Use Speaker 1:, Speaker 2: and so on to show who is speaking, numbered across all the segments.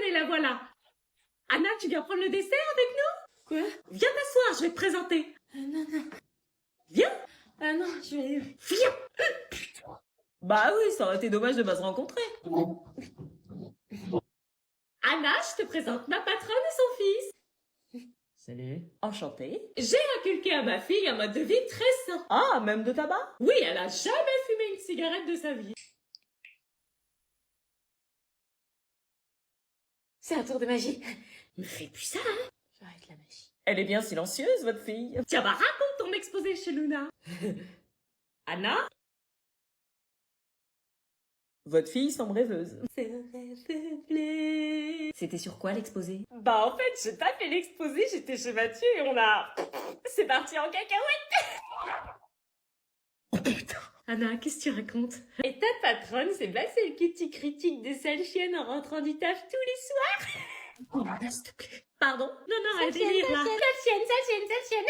Speaker 1: Allez, la voilà. Anna, tu viens prendre le dessert avec nous? Quoi? Viens t'asseoir, je vais te présenter.
Speaker 2: Non, non.
Speaker 1: Viens.
Speaker 2: Ah non, je vais...
Speaker 1: Viens. Bah oui, ça aurait été dommage de pas se rencontrer. Anna, je te présente ma patronne et son fils.
Speaker 3: Salut.
Speaker 1: Enchantée. J'ai inculqué à ma fille un mode de vie très sain.
Speaker 3: Ah, même de tabac?
Speaker 1: Oui, elle a jamais fumé une cigarette de sa vie.
Speaker 2: C'est un tour de magie.
Speaker 1: Me fais plus ça, hein?
Speaker 2: J'arrête la magie.
Speaker 3: Elle est bien silencieuse, votre fille.
Speaker 1: Tiens, bah raconte ton exposé chez Luna. Anna?
Speaker 3: Votre fille semble rêveuse.
Speaker 2: C'était sur quoi l'exposé?
Speaker 1: Bah en fait, j'ai pas fait l'exposé, j'étais chez Mathieu et on a... C'est parti en cacahuète. Anna, qu'est-ce que tu racontes? Et ta patronne, c'est pas celle qui t'y critique des sales chiennes en rentrant du taf tous les soirs?
Speaker 2: Oh, là, s'il te plaît.
Speaker 1: Pardon? Non, un délire là. Sale chienne.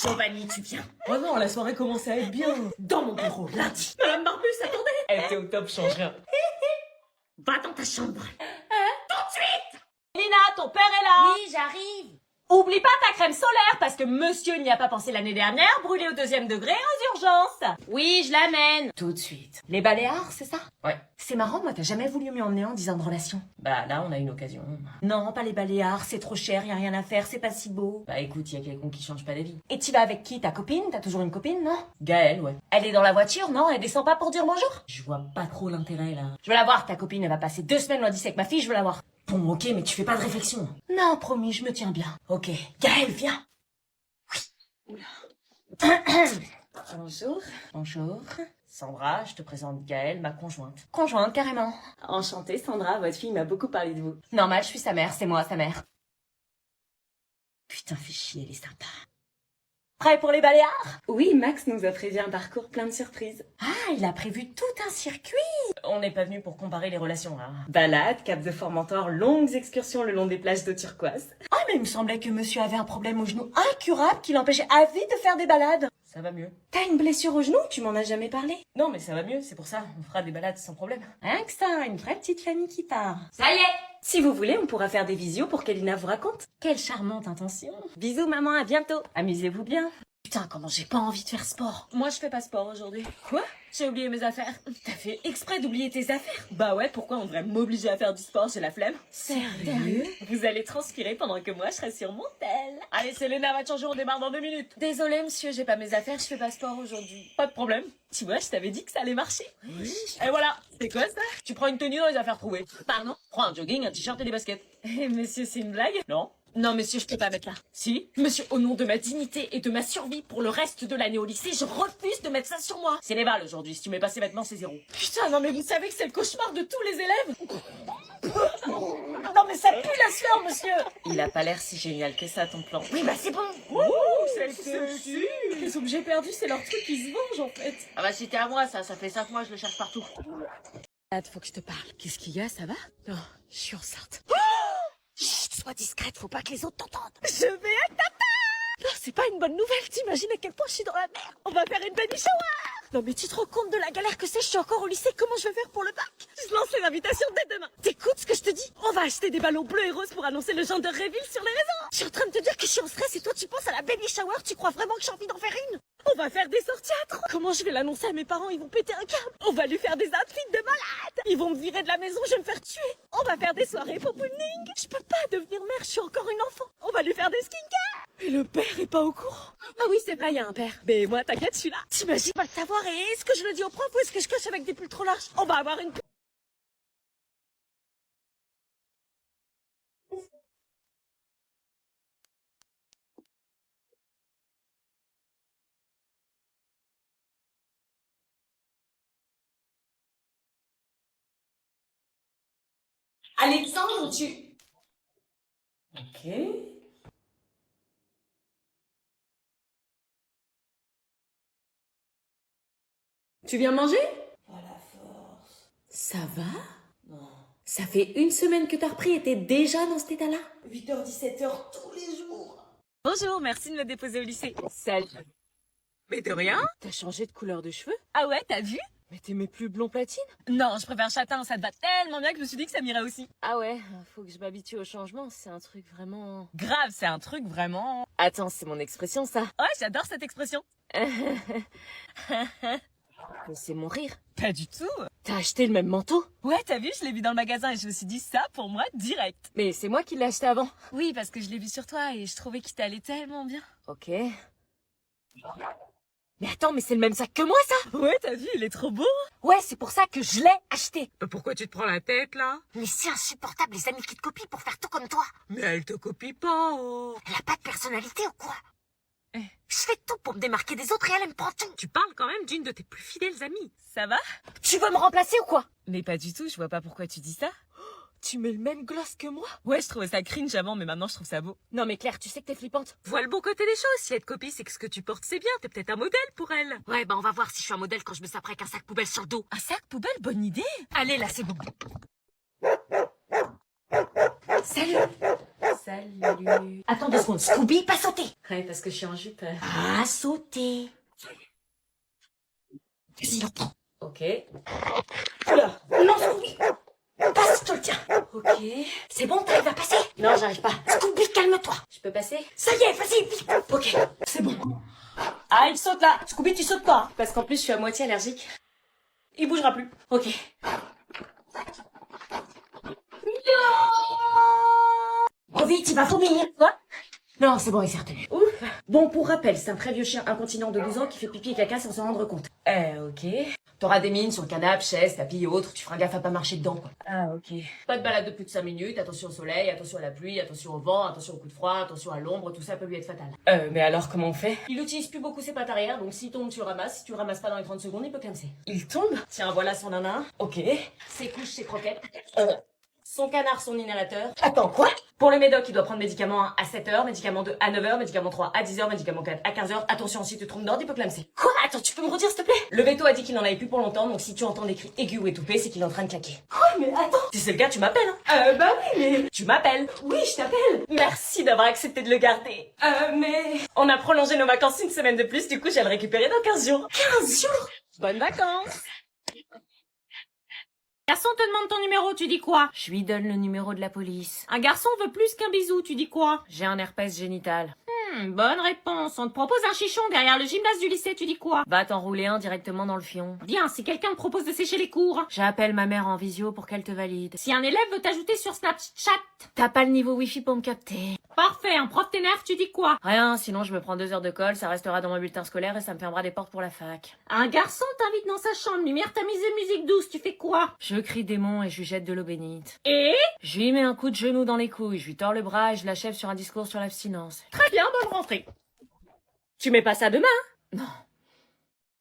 Speaker 3: Giovanni, tu viens. Oh non, la soirée commençait à être bien.
Speaker 1: Dans mon bureau, lundi. Madame Barbus, attendez.
Speaker 3: Elle était au top, change rien.
Speaker 1: Va dans ta chambre.
Speaker 3: Lina, ton père est là.
Speaker 2: Oui, j'arrive.
Speaker 3: Oublie pas ta crème solaire parce que monsieur n'y a pas pensé l'année dernière, brûlé au 2e degré aux urgences.
Speaker 2: Oui, je l'amène. Tout de suite.
Speaker 3: Les Baléares, c'est ça?
Speaker 2: Ouais.
Speaker 3: C'est marrant, moi t'as jamais voulu m'y emmener en 10 ans de relation.
Speaker 2: Bah là, on a une occasion.
Speaker 3: Non, pas les Baléares, c'est trop cher, y a rien à faire, c'est pas si beau.
Speaker 2: Bah écoute, y a quelqu'un qui change pas d'avis.
Speaker 3: Et tu vas avec qui? Ta copine? T'as toujours une copine, non?
Speaker 2: Gaëlle, ouais.
Speaker 3: Elle est dans la voiture, non? Elle descend pas pour dire bonjour?
Speaker 2: Je vois pas trop l'intérêt là.
Speaker 3: Je veux la voir, ta copine, elle va passer 2 semaines lundi avec ma fille, je veux la voir.
Speaker 2: Bon, ok, mais tu fais pas de réflexion.
Speaker 3: Non, promis, je me tiens bien.
Speaker 2: Ok.
Speaker 3: Gaëlle, viens.
Speaker 2: Bonjour.
Speaker 3: Bonjour.
Speaker 2: Sandra, je te présente Gaëlle, ma conjointe.
Speaker 3: Conjointe, carrément.
Speaker 2: Enchantée, Sandra, votre fille m'a beaucoup parlé de vous.
Speaker 3: Normal, je suis sa mère, c'est moi, sa mère.
Speaker 2: Putain, fais chier, elle est sympa.
Speaker 3: Prêt pour les Baléares?
Speaker 2: Oui, Max nous a prévu un parcours plein de surprises.
Speaker 3: Ah, il a prévu tout un circuit.
Speaker 2: On n'est pas venu pour comparer les relations, là. Balade, Cap de Formentor, longues excursions le long des plages d'eau turquoise.
Speaker 3: Ah, mais il me semblait que monsieur avait un problème au genou incurable qui l'empêchait à vie de faire des balades.
Speaker 2: Ça va mieux.
Speaker 3: T'as une blessure au genou? Tu m'en as jamais parlé.
Speaker 2: Non, mais ça va mieux, c'est pour ça, on fera des balades sans problème.
Speaker 3: Rien que ça, une vraie petite famille qui part.
Speaker 2: Ça y est! Si vous voulez, on pourra faire des visios pour qu'Elina vous raconte.
Speaker 3: Quelle charmante intention.
Speaker 2: Bisous maman, à bientôt. Amusez-vous bien.
Speaker 3: Putain, comment j'ai pas envie de faire sport.
Speaker 2: Moi, je fais pas sport aujourd'hui.
Speaker 3: Quoi?
Speaker 2: J'ai oublié mes affaires.
Speaker 3: T'as fait exprès d'oublier tes affaires?
Speaker 2: Bah ouais, pourquoi on devrait m'obliger à faire du sport? J'ai la flemme.
Speaker 3: Sérieux?
Speaker 2: Vous allez transpirer pendant que moi, je serai sur mon tel. Allez, Selena va te changer, on démarre dans 2 minutes. Désolée, monsieur, j'ai pas mes affaires, je fais pas sport aujourd'hui. Pas de problème. Tu vois, je t'avais dit que ça allait marcher.
Speaker 3: Oui.
Speaker 2: Et voilà. C'est quoi ça? Tu prends une tenue dans les affaires trouvées. Pardon? Prends un jogging, un t-shirt et des baskets. Eh, monsieur, c'est une blague? Non. Non, monsieur, je peux pas mettre là. Si? Monsieur, au nom de ma dignité et de ma survie pour le reste de l'année au lycée, je refuse de mettre ça sur moi. C'est les balles aujourd'hui. Si tu mets pas ces vêtements, c'est 0. Putain, non mais vous savez que c'est le cauchemar de tous les élèves? Non mais ça pue la sueur, monsieur. Il a pas l'air si génial que ça, ton plan. Oui, bah c'est bon. Ouh, c'est sexy. Les objets perdus, c'est leur truc qui se venge, en fait. Ah bah c'était à moi, ça fait 5 mois, je le cherche partout.
Speaker 1: Faut que je te parle. Qu'est-ce qu'il y a, ça va? Non, je suis enceinte.
Speaker 3: Chut, sois discrète, faut pas que les autres t'entendent.
Speaker 1: Je vais être papa! Non, c'est pas une bonne nouvelle, t'imagines à quel point je suis dans la merde. On va faire une baby shower! Non mais tu te rends compte de la galère que c'est, je suis encore au lycée, comment je vais faire pour le bac? Je lance les invitations dès demain. T'écoutes ce que je te dis? On va acheter des ballons bleus et roses pour annoncer le genre de Réville sur les réseaux. Je suis en train de te dire que je suis en stress et toi tu penses à la baby shower, tu crois vraiment que j'ai envie d'en faire une? On va faire des sorties à 3. Comment je vais l'annoncer à mes parents? Ils vont péter un câble. On va lui faire des outfits de malade. Ils vont me virer de la maison, je vais me faire tuer. On va faire des soirées poponing. Je peux pas devenir mère, je suis encore une enfant. On va lui faire des skincare. Et le père est pas au courant. Ah oui, c'est vrai, il y a un père. Mais moi, t'inquiète, je suis là. T'imagines pas le savoir et est-ce que je le dis au prof ou est-ce que je coche avec des pulls trop larges? On va avoir une...
Speaker 2: Alexandre, tu... Ok. Tu viens manger?
Speaker 3: Pas la force.
Speaker 2: Ça va?
Speaker 3: Non.
Speaker 2: Ça fait 1 semaine que t'as repris et t'es déjà dans cet état-là?
Speaker 3: 8h, 17h tous les jours.
Speaker 2: Bonjour, merci de me déposer au lycée. Salut. Mais de rien? T'as changé de couleur de cheveux? Ah ouais, t'as vu?
Speaker 3: Mais t'aimais plus blond platine?
Speaker 2: Non, je préfère châtain, ça te va tellement bien que je me suis dit que ça m'irait aussi.
Speaker 3: Ah ouais, faut que je m'habitue au changement, c'est un truc vraiment...
Speaker 2: Grave, c'est un truc vraiment...
Speaker 3: Attends, c'est mon expression ça.
Speaker 2: Ouais, j'adore cette expression.
Speaker 3: Mais c'est mon rire.
Speaker 2: Pas du tout.
Speaker 3: T'as acheté le même manteau?
Speaker 2: Ouais, t'as vu, je l'ai vu dans le magasin et je me suis dit ça pour moi direct.
Speaker 3: Mais c'est moi qui l'ai acheté avant.
Speaker 2: Oui, parce que je l'ai vu sur toi et je trouvais qu'il t'allait tellement bien.
Speaker 3: Ok. Mais attends, mais c'est le même sac que moi ça?
Speaker 2: Ouais, t'as vu, il est trop beau.
Speaker 3: Ouais, c'est pour ça que je l'ai acheté.
Speaker 4: Pourquoi tu te prends la tête, là?
Speaker 5: Mais c'est insupportable les amis qui te copient pour faire tout comme toi.
Speaker 4: Mais elle te copie pas, oh.
Speaker 5: Elle a pas de personnalité ou quoi?
Speaker 2: Eh.
Speaker 5: Je fais tout pour me démarquer des autres et elle me prend tout.
Speaker 4: Tu parles quand même d'une de tes plus fidèles amies.
Speaker 2: Ça va?
Speaker 3: Tu veux me remplacer ou quoi?
Speaker 2: Mais pas du tout, je vois pas pourquoi tu dis ça.
Speaker 3: Tu mets le même gloss que moi?
Speaker 2: Ouais, je trouvais ça cringe avant, mais maintenant je trouve ça beau.
Speaker 3: Non mais Claire, tu sais que t'es flippante.
Speaker 4: Vois le bon côté des choses. Si elle te copie, c'est que ce que tu portes, c'est bien. T'es peut-être un modèle pour elle.
Speaker 5: Ouais, bah on va voir si je suis un modèle quand je me saperai qu'un sac poubelle sur le dos.
Speaker 2: Un sac poubelle, bonne idée.
Speaker 5: Allez, là c'est bon.
Speaker 3: Salut. Salut. Attends 2 secondes.
Speaker 5: Scooby, pas sauter.
Speaker 3: Ouais, parce que je suis en jupe.
Speaker 5: Pas sauter. Vas-y, on prend.
Speaker 3: Ok.
Speaker 5: Oula, non Scooby. Passe, je te le tiens.
Speaker 3: Ok.
Speaker 5: C'est bon, t'arrives à passer?
Speaker 3: Non, j'arrive pas.
Speaker 5: Scooby, calme-toi.
Speaker 3: Je peux passer?
Speaker 5: Ça y est, vas-y, vite. Ok, c'est bon.
Speaker 3: Ah, il saute là. Scooby, tu sautes pas. Parce qu'en plus, je suis à moitié allergique. Il bougera plus. Ok.
Speaker 5: Oh vite, il va vomir.
Speaker 3: Quoi?
Speaker 5: Non, c'est bon, il s'est retenu.
Speaker 3: Ouf. Bon, pour rappel, c'est un très vieux chien incontinent de 12 ans qui fait pipi et caca sans s'en rendre compte. Ok. T'auras des mines sur le canapé, chaise, tapis et autres, tu feras gaffe à pas marcher dedans, quoi.
Speaker 2: Ah, ok.
Speaker 3: Pas de balade de plus de 5 minutes, attention au soleil, attention à la pluie, attention au vent, attention au coup de froid, attention à l'ombre, tout ça peut lui être fatal.
Speaker 2: Mais alors comment on fait?
Speaker 3: Il utilise plus beaucoup ses pattes arrière, donc s'il tombe, tu le ramasses. Si tu le ramasses pas dans les 30 secondes, il peut clamser. Il tombe? Tiens, voilà son nanin.
Speaker 2: Ok.
Speaker 3: Ses couches, ses croquettes. Son canard, son inhalateur.
Speaker 5: Attends, quoi?
Speaker 3: Pour les médocs, il doit prendre médicament 1 à 7h, médicament 2 à 9h, médicament 3 à 10h, médicament 4 à 15h. Attention, si tu te trompes d'ordre, il peut clamser.
Speaker 5: Quoi? Attends, tu peux me redire s'il te plaît?
Speaker 3: Le veto a dit qu'il en avait plus pour longtemps, donc si tu entends des cris aigus ou étouffés, c'est qu'il est en train de claquer.
Speaker 5: Ouais, mais attends.
Speaker 3: Si c'est le cas, tu m'appelles, hein. Bah oui, mais... Tu m'appelles.
Speaker 5: Oui, je t'appelle.
Speaker 3: Merci d'avoir accepté de le garder. Mais... On a prolongé nos vacances 1 semaine de plus, du coup, j'ai le récupérer dans 15 jours.
Speaker 5: 15 jours.
Speaker 2: Bonnes vacances.
Speaker 6: Garçon te demande ton numéro, tu dis quoi?
Speaker 3: Je lui donne le numéro de la police.
Speaker 6: Un garçon veut plus qu'un bisou, tu dis quoi?
Speaker 3: J'ai un herpès génital.
Speaker 6: Bonne réponse. On te propose un chichon derrière le gymnase du lycée, tu dis quoi?
Speaker 3: Va t'enrouler un directement dans le fion.
Speaker 6: Bien, si quelqu'un te propose de sécher les cours.
Speaker 3: J'appelle ma mère en visio pour qu'elle te valide.
Speaker 6: Si un élève veut t'ajouter sur Snapchat.
Speaker 3: T'as pas le niveau wifi pour me capter.
Speaker 6: Parfait, un prof t'énerve, tu dis quoi?
Speaker 3: Rien, sinon je me prends 2 heures de colle, ça restera dans mon bulletin scolaire et ça me fermera des portes pour la fac.
Speaker 6: Un garçon t'invite dans sa chambre, lumière tamisée, musique douce, tu fais quoi?
Speaker 3: Je crie démon et je lui jette de l'eau bénite.
Speaker 6: Et?
Speaker 3: Je lui mets un coup de genou dans les couilles, je lui tords le bras et je l'achève sur un discours sur l'abstinence.
Speaker 6: Très bien, bonne rentrée. Tu mets pas ça demain, hein?